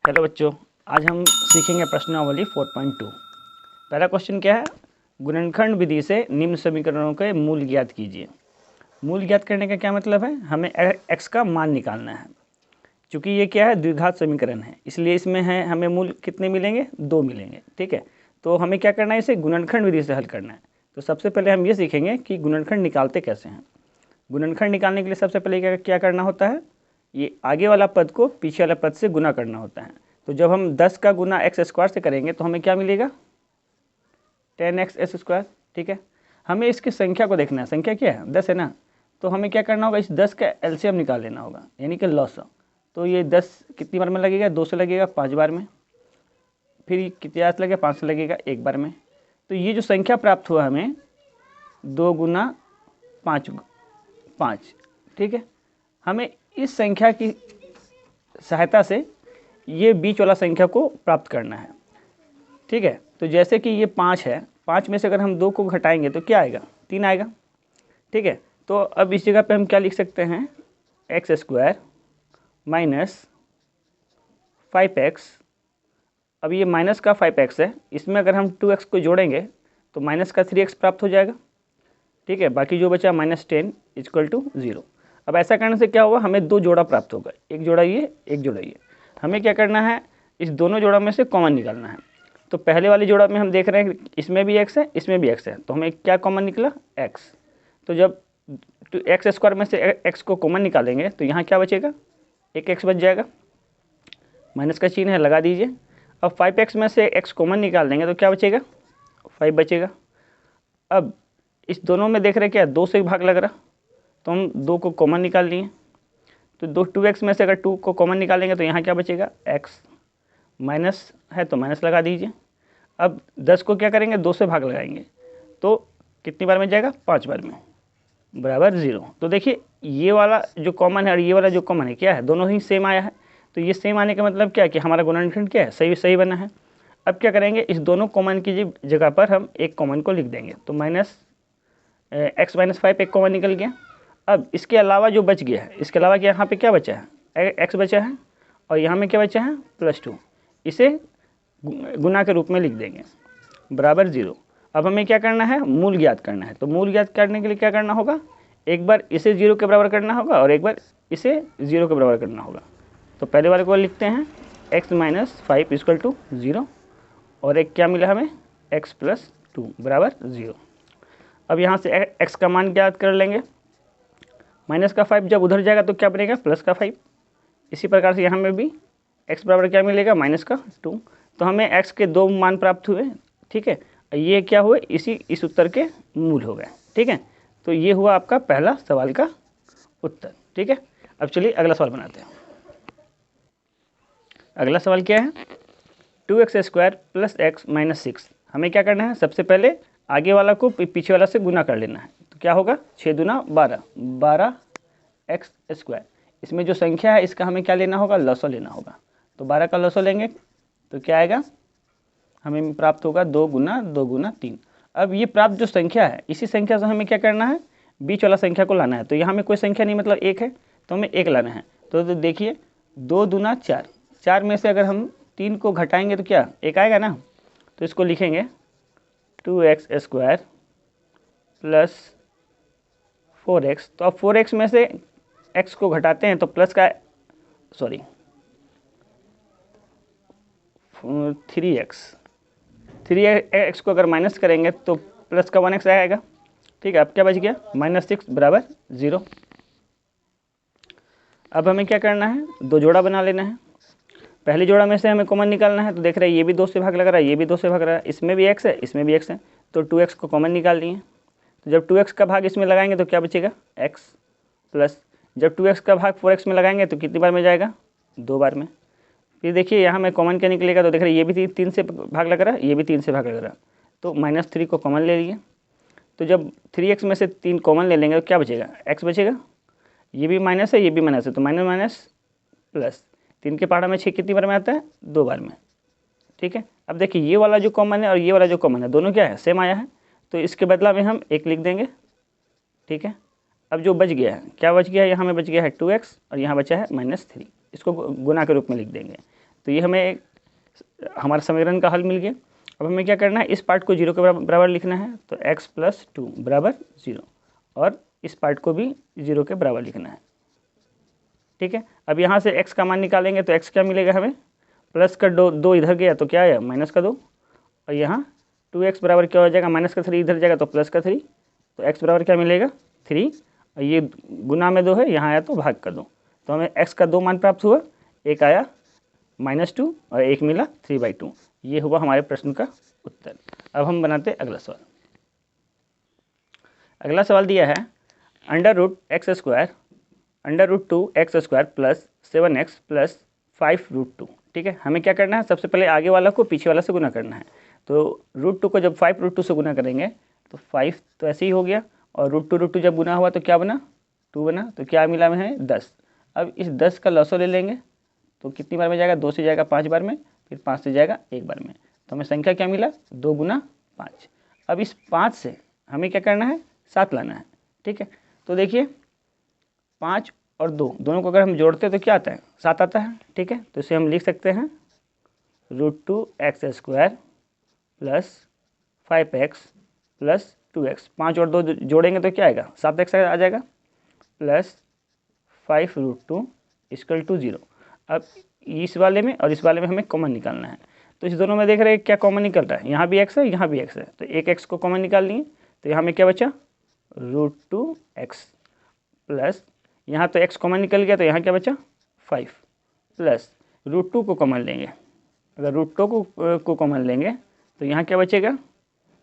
Hello बच्चों, आज हम सीखेंगे प्रश्नावली 4.2। पहला क्वेश्चन क्या है? गुणनखंड विधि से निम्न समीकरणों के मूल ज्ञात कीजिए। मूल ज्ञात करने का क्या मतलब है? हमें x का मान निकालना है। चूँकि ये क्या है, द्विघात समीकरण है, इसलिए इसमें है हमें मूल कितने मिलेंगे? 2 मिलेंगे। ठीक है, तो हमें क्या करना है? इसे गुणनखंड विधि से हल करना है। तो सबसे पहले हम ये सीखेंगे कि गुणनखंड निकालते कैसे हैं। गुणनखंड निकालने के लिए सबसे पहले क्या करना होता है? ये आगे वाला पद को पीछे वाला पद से गुना करना होता है। तो जब हम 10 का गुना एक्स स्क्वायर से करेंगे तो हमें क्या मिलेगा? 10x square. ठीक है, हमें इसकी संख्या को देखना है। संख्या क्या है? 10 है ना। तो हमें क्या करना होगा? इस 10 का एलसीएम निकाल लेना होगा, यानी कि लॉसा। तो ये 10 कितनी बार में लगेगा? 2 से लगेगा 5 बार में। फिर कितनी बार लगेगा? 5 से लगेगा 1 बार में। तो ये जो संख्या प्राप्त हुआ हमें 2 गुना 5। ठीक है, हमें इस संख्या की सहायता से ये बीच वाला संख्या को प्राप्त करना है। ठीक है, तो जैसे कि ये 5 है, 5 में से अगर हम 2 को घटाएंगे तो क्या आएगा? 3 आएगा। ठीक है, तो अब इस जगह पे हम क्या लिख सकते हैं? X square minus 5x। अब ये माइनस का 5x है, इसमें अगर हम 2x को जोड़ेंगे तो माइनस का 3x प्राप्त हो जाएगा। ठीक है, बाकी जो बचा -10 = 0। अब ऐसा करने से क्या होगा? हमें 2 जोड़ा प्राप्त होगा, एक जोड़ा ये, एक जोड़ा ये। हमें क्या करना है? इस दोनों जोड़ा में से कॉमन निकालना है। तो पहले वाली जोड़ा में हम देख रहे हैं इसमें भी x है, इसमें भी x है, तो हमें क्या कॉमन निकला? x। तो जब एक्स स्क्वायर में से x को कॉमन निकालेंगे तो यहाँ क्या बचेगा? एक x बच जाएगा, माइनस का चिन्ह है, लगा दीजिए। अब 5x में से x कॉमन निकाल देंगे तो क्या बचेगा? 5 बचेगा। अब इस दोनों में देख रहे हैं क्या? 2 से भाग लग रहा, तो हम 2 को कॉमन निकाल लिए। तो 2x में से अगर 2 को कॉमन निकालेंगे तो यहाँ क्या बचेगा? x। माइनस है तो माइनस लगा दीजिए। अब 10 को क्या करेंगे? 2 से भाग लगाएंगे तो कितनी बार में जाएगा? 5 बार में, बराबर 0। तो देखिए ये वाला जो कॉमन है और ये वाला जो कॉमन है, क्या है? दोनों ही सेम आया है। तो ये सेम आने का मतलब क्या है कि हमारा गुणनखंड क्या है? सही बना है। अब क्या करेंगे? इस दोनों कॉमन की जगह पर हम एक कॉमन को लिख देंगे। तो x - 5 एक कॉमन निकल गया। अब इसके अलावा जो बच गया है, इसके अलावा यहाँ पे क्या बचा है? x बचा है, और यहाँ में क्या बचा है? +2। इसे गुना के रूप में लिख देंगे, बराबर 0। अब हमें क्या करना है? मूल ज्ञात करना है। तो मूल ज्ञात करने के लिए क्या करना होगा? एक बार इसे 0 के बराबर करना होगा और एक बार इसे 0 के बराबर करना होगा। तो पहले वाले को लिखते हैं x - 5 = 0, और एक क्या मिला हमें? x + 2 बराबर 0। अब यहाँ से x का मान ज्ञात कर लेंगे। माइनस का 5 जब उधर जाएगा तो क्या बनेगा? प्लस का 5। इसी प्रकार से यहाँ में भी x बराबर क्या मिलेगा? -2। तो हमें x के 2 मान प्राप्त हुए। ठीक है, ये क्या हुए? इस उत्तर के मूल हो गए। ठीक है, तो ये हुआ आपका पहला सवाल का उत्तर। ठीक है, अब चलिए अगला सवाल बनाते हैं। अगला सवाल क्या है? 2x² + x - 6। हमें क्या करना है? सबसे पहले आगे वाला को पीछे वाला से गुना कर लेना है। तो क्या होगा? 6 दूना 12, 12x²। इसमें जो संख्या है इसका हमें क्या लेना होगा? लॉसा लेना होगा। तो 12 का लॉसा लेंगे तो क्या आएगा? हमें प्राप्त होगा 2 गुना 2 गुना 3। अब ये प्राप्त जो संख्या है, इसी संख्या से हमें क्या करना है? बीच वाला संख्या को लाना है। तो यहाँ में कोई संख्या नहीं, मतलब 1 है, तो हमें 1 लाना है। तो देखिए 2 दूना 4, 4 में से अगर हम 3 को घटाएंगे तो क्या 1 आएगा ना। तो इसको लिखेंगे 2x² + 4x। तो अब 4x में से x को घटाते हैं तो प्लस का 3x को अगर माइनस करेंगे तो प्लस का 1x आएगा। ठीक है, अब क्या बच गया? -6 बराबर 0। अब हमें क्या करना है? 2 जोड़ा बना लेना है। पहले जोड़ा में से हमें कॉमन निकालना है। तो देख रहे हैं ये भी 2 से भाग लग रहा है, ये भी 2 से भाग रहा है, इसमें भी x है, इसमें भी x है, तो 2x को कॉमन निकाल लिए। तो जब 2x का भाग इसमें लगाएंगे तो क्या बचेगा? x प्लस जब 2x का भाग 4x में लगाएंगे तो कितनी बार में जाएगा? 2 बार में। फिर देखिए यहाँ में कॉमन क्या निकलेगा? तो देख रहे हैं ये भी 3 से भाग लग रहा है, ये भी 3 से भाग लग रहा है, तो -3 को कॉमन ले लिए। तो जब 3x में से 3 कॉमन ले लेंगे तो क्या बचेगा? x बचेगा। ये भी माइनस है, ये भी माइनस है, तो माइनस माइनस प्लस 3 के पहाड़ा में 6 कितनी बार में आता है? 2 बार में। ठीक है, अब देखिए ये वाला जो कॉमन है और ये वाला जो कॉमन है, दोनों क्या है? सेम आया है, तो इसके बदला में हम 1 लिख देंगे। ठीक है, अब जो बच गया है, क्या बच गया है? यहाँ में बच गया है 2x और यहाँ बचा है -3, इसको गुना के रूप में लिख देंगे। तो ये हमें हमारा समीकरण का हल मिल गया। अब हमें क्या करना है, इस पार्ट को 0 के बराबर लिखना है, तो x + 2 बराबर 0, और इस पार्ट को भी 0 के बराबर लिखना है। ठीक है, अब यहाँ से x का मान निकालेंगे तो x क्या मिलेगा हमें, प्लस का 2 इधर गया तो क्या आया -2, और यहाँ 2x बराबर क्या हो जाएगा, -3 इधर जाएगा तो +3, तो x बराबर क्या मिलेगा 3, और ये गुना में 2 है, यहाँ आया तो भाग का 2, तो हमें x का 2 मान प्राप्त हुआ, एक आया -2 और एक मिला 3/2। ये हुआ हमारे प्रश्न का उत्तर। अब हम बनाते हैं अगला सवाल। अगला सवाल दिया है √x² √2x² + 7x + 5√2। ठीक है, हमें क्या करना है, सबसे पहले आगे वाला को पीछे वाला से गुना करना है। तो √2 को जब 5√2 से गुना करेंगे तो 5 तो ऐसे ही हो गया, और √2 जब गुना हुआ तो क्या बना, 2 बना, तो क्या मिला में है 10। अब इस 10 का लॉसो ले लेंगे तो कितनी बार में जाएगा, 2 से जाएगा 5 बार में, फिर 5 से जाएगा 1 बार में, तो हमें संख्या क्या मिला 2 × 5। अब इस 5 से हमें क्या करना है, 7 लाना है। ठीक है, तो देखिए 5 और 2 दोनों को अगर हम जोड़ते हैं तो क्या आता है, 7 आता है। ठीक है, तो इसे हम लिख सकते हैं √2x² + 5x + 2x। 5 और 2 जोड़ेंगे तो क्या आएगा, 7x आ जाएगा, प्लस 5√2 = 0। अब इस वाले में और इस वाले में हमें कॉमन निकालना है, तो इस दोनों में देख रहे हैं क्या कॉमन निकल रहा है, यहाँ भी x है यहाँ भी x है, तो एक x को कॉमन निकाल लिए, तो यहाँ में क्या बचा √2x, प्लस यहाँ तो x कॉमन निकल गया तो यहाँ क्या बचा 5, प्लस √2 को कॉमन लेंगे, अगर √2 को कॉमन लेंगे तो यहाँ क्या बचेगा,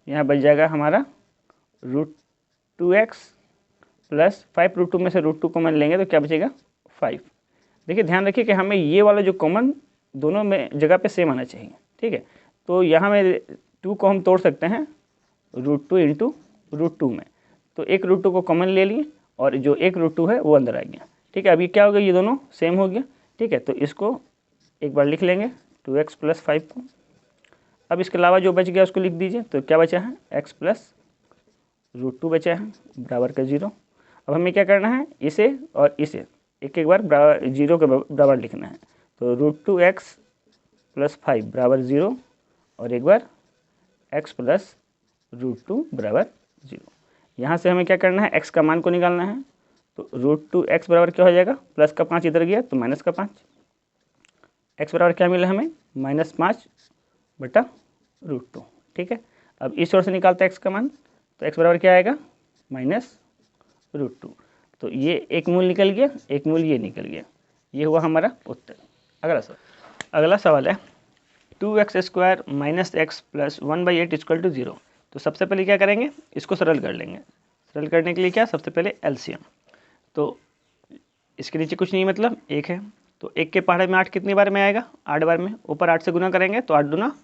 यहाँ बच जाएगा हमारा √2x प्लस 5√2 में से √2 कॉमन लेंगे तो क्या बचेगा 5। देखिए ध्यान रखिए कि हमें ये वाला जो कॉमन दोनों में जगह पे सेम आना चाहिए। ठीक है, तो यहाँ में 2 को हम तोड़ सकते हैं √2 × √2 में, तो एक √2 को कॉमन ले लिए और जो एक √2 है वो अंदर आ गया। ठीक है, अभी क्या हो गया, ये दोनों सेम हो गया। ठीक है, तो इसको एक बार लिख लेंगे 2x + 5 को। अब इसके अलावा जो बच गया उसको लिख दीजिए, तो क्या बचा है x + √2 बचा है बराबर का 0। अब हमें क्या करना है, इसे और इसे एक बार 0 के बराबर लिखना है, तो √2x + 5 बराबर 0 और एक बार x + √2 बराबर 0। यहाँ से हमें क्या करना है, x का मान को निकालना है, तो √2x बराबर क्या हो जाएगा, प्लस का 5 इधर गया तो माइनस का 5, x बराबर क्या मिला हमें -5/√2। ठीक है, अब इस ओर से निकालते हैं x का मान, तो x बराबर क्या आएगा -√2, तो ये एक मूल निकल गया, एक मूल ये निकल गया, ये हुआ हमारा उत्तर। अगला सवाल है 2x² - x + 1/8 = 0। तो सबसे पहले क्या करेंगे, इसको सरल कर लेंगे। सरल करने के लिए क्या, सबसे पहले एलसीएम, तो इसके नीचे कुछ नहीं मतलब 1 है, तो 1 के पहाड़े में 8 कितनी बार में आएगा, 8 बार में, ऊपर 8 से गुना करेंगे तो 8 दूना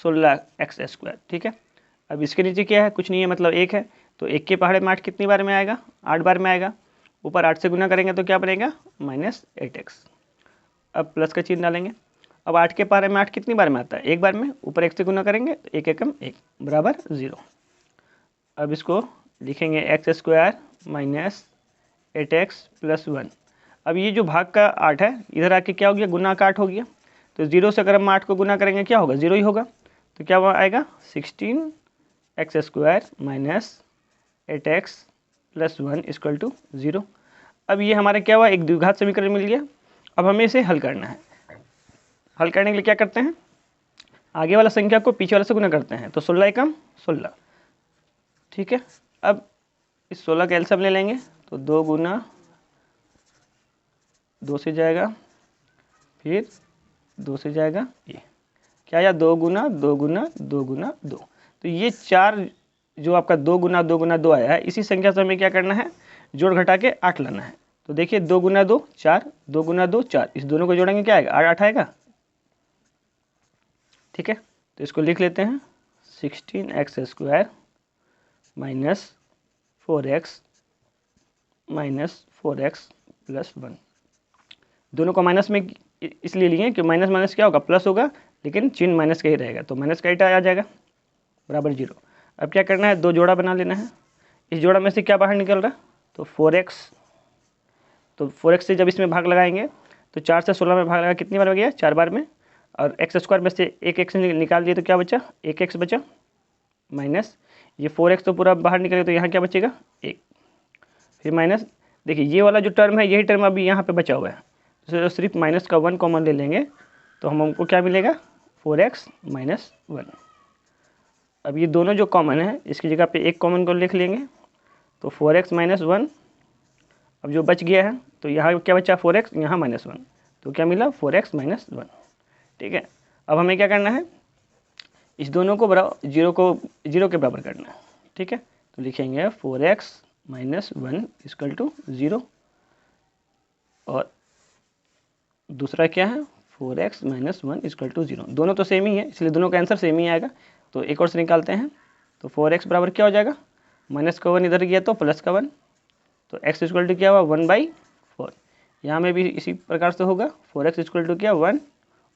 16x²। ठीक है, अब इसके नीचे क्या है, कुछ नहीं है मतलब 1 है, तो 1 के पहाड़े में 8 कितनी बार में आएगा, 8 बार में आएगा, ऊपर 8 से गुना करेंगे तो क्या बनेगा -8x। अब प्लस का चिन्ह डालेंगे। अब 8 के पहाड़े में 8 कितनी बार में आता है, 1 बार में, ऊपर 1 से गुना करेंगे तो 1 एकम 1 बराबर 0। अब इसको लिखेंगे x² - 8x + 1। अब ये जो भाग का 8 है इधर आके क्या हो गया, गुना का 8 हो गया, तो 0 से अगर हम 8 को गुना करेंगे क्या होगा, 0 ही होगा, तो क्या आएगा 16x² - 8x + 1 = 0। अब ये हमारा क्या हुआ, एक द्विघात समीकरण मिल गया। अब हमें इसे हल करना है। हल करने के लिए क्या करते हैं, आगे वाला संख्या को पीछे वाले से गुना करते हैं, तो 16 एकम 16। ठीक है, अब इस 16 का एलसीएम ले लेंगे, तो 2 गुना 2 से जाएगा, फिर 2 से जाएगा, ये क्या आया 2 गुना 2 गुना 2 गुना 2। तो ये 4 जो आपका 2 गुना 2 गुना 2 आया है, इसी संख्या से हमें क्या करना है, जोड़ घटा के 8 लाना है। तो देखिए 2 गुना 2 4, 2 गुना 2 4, इस दोनों को जोड़ेंगे क्या आएगा, 8 आएगा। ठीक है, तो इसको लिख लेते हैं 16x² - 4x + 1। दोनों को माइनस में इसलिए लिए कि माइनस माइनस क्या होगा, प्लस होगा, लेकिन चिन्ह माइनस का ही रहेगा, तो माइनस का आ जाएगा बराबर 0। अब क्या करना है, 2 जोड़ा बना लेना है। इस जोड़ा में से क्या बाहर निकल रहा है, तो 4x, तो 4x से जब इसमें भाग लगाएंगे तो 4 से 16 में भाग लगा कितनी बार हो गया, 4 बार में। और एक्स स्क्वायर में से एक एक्स निकाल दिए तो क्या बचा, एक एक्स बचा, माइनस ये 4x तो पूरा बाहर निकलेगा तो यहाँ क्या बचेगा, 1, फिर माइनस। देखिए ये वाला जो टर्म है यही टर्म अभी यहाँ पे बचा हुआ है, तो सिर्फ माइनस का 1 कॉमन ले लेंगे तो हमको क्या मिलेगा, 4x माइनस 1। अब ये दोनों जो कॉमन है इसकी जगह पे एक कॉमन को लिख लेंगे तो 4x माइनस 1। अब जो बच गया है तो यहाँ क्या बचा, 4x, यहाँ -1, तो क्या मिला, 4x माइनस 1। ठीक है, अब हमें क्या करना है, इस दोनों को जीरो के बराबर करना है। ठीक है, तो लिखेंगे 4x माइनस 1 इक्वल टू 0, और दूसरा क्या है, 4x माइनस 1 इक्वल टू 0। दोनों तो सेम ही है इसलिए दोनों का आंसर सेम ही आएगा। तो एक और से निकालते हैं, तो 4x बराबर क्या हो जाएगा, माइनस का 1 इधर गया तो प्लस का 1, तो x इक्वल टू क्या हुआ, 1/4। यहाँ में भी इसी प्रकार से होगा, 4x इक्वल टू क्या 1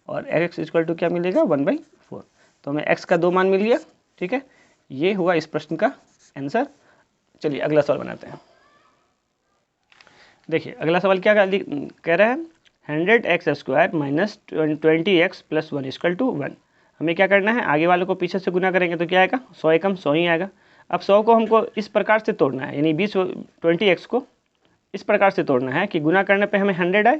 और x इक्वल टू क्या मिलेगा, 1/4। तो हमें x का 2 मान मिल गया। ठीक है, ये हुआ इस प्रश्न का आंसर। चलिए अगला सवाल बनाते हैं। देखिए अगला सवाल क्या कह रहा है, 100x² minus 20x plus 1 equal to 1। हमें क्या करना है, आगे वालों को पीछे से गुना करेंगे तो क्या आएगा, 100 एकम 100 ही आएगा। अब 100 को हमको इस प्रकार से तोड़ना है, यानी 20x को इस प्रकार से तोड़ना है कि गुना करने पे हमें 100 आए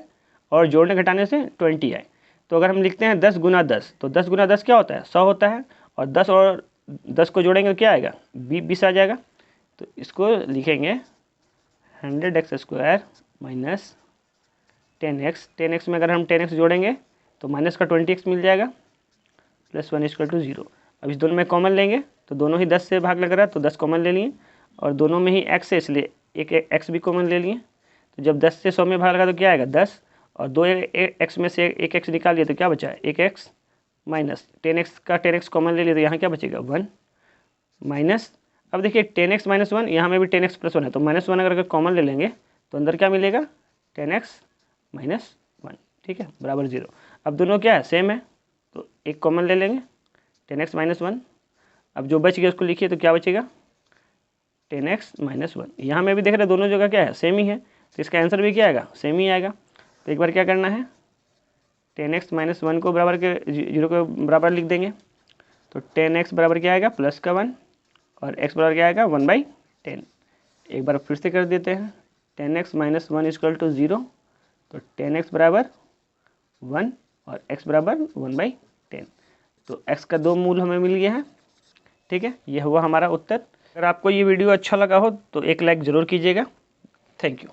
और जोड़ने घटाने से 20 आए। तो अगर हम लिखते हैं 10 गुना 10, तो 10 गुना 10 क्या होता है, 100 होता है, और 10 और 10 को जोड़ेंगे तो क्या आएगा, 20 आ जाएगा। तो इसको लिखेंगे 100x² माइनस 10x में अगर हम 10x जोड़ेंगे तो माइनस का 20x मिल जाएगा, प्लस 1 इक्वल टू 0। अब इस दोनों में कॉमन लेंगे तो दोनों ही 10 से भाग लग रहा है तो 10 कॉमन ले लिए, और दोनों में ही x है इसलिए एक x भी कॉमन ले लिए। तो जब 10 से 100 में भाग लगा तो क्या आएगा, 10, और 2 x में से एक x निकाल लिया तो क्या बचा, एक x, माइनस 10x का 10x कॉमन ले लिया तो यहाँ क्या बचेगा, 1, माइनस। अब देखिए 10x माइनस 1, यहाँ में भी 10x प्लस 1 है, तो -1 अगर कॉमन ले लेंगे तो अंदर क्या मिलेगा, 10x माइनस 1। ठीक है, बराबर 0। अब दोनों क्या है, सेम है, तो एक कॉमन ले लेंगे, 10x माइनस 1। अब जो बच गया उसको लिखिए तो क्या बचेगा, 10x माइनस 1। यहाँ में भी देख रहे हैं दोनों जगह क्या है, सेम ही है, तो इसका आंसर भी क्या आएगा, सेम ही आएगा। तो एक बार क्या करना है, 10x माइनस 1 को बराबर के 0 के बराबर लिख देंगे, तो 10x बराबर क्या आएगा, प्लस का 1, और x बराबर क्या आएगा, 1/10। एक बार फिर से कर देते हैं, 10x माइनस 1 इक्वल टू 0, तो 10x बराबर 1 और x बराबर 1/10। तो x का 2 मूल हमें मिल गया है। ठीक है, यह हुआ हमारा उत्तर। अगर आपको ये वीडियो अच्छा लगा हो तो एक लाइक ज़रूर कीजिएगा। Thank you.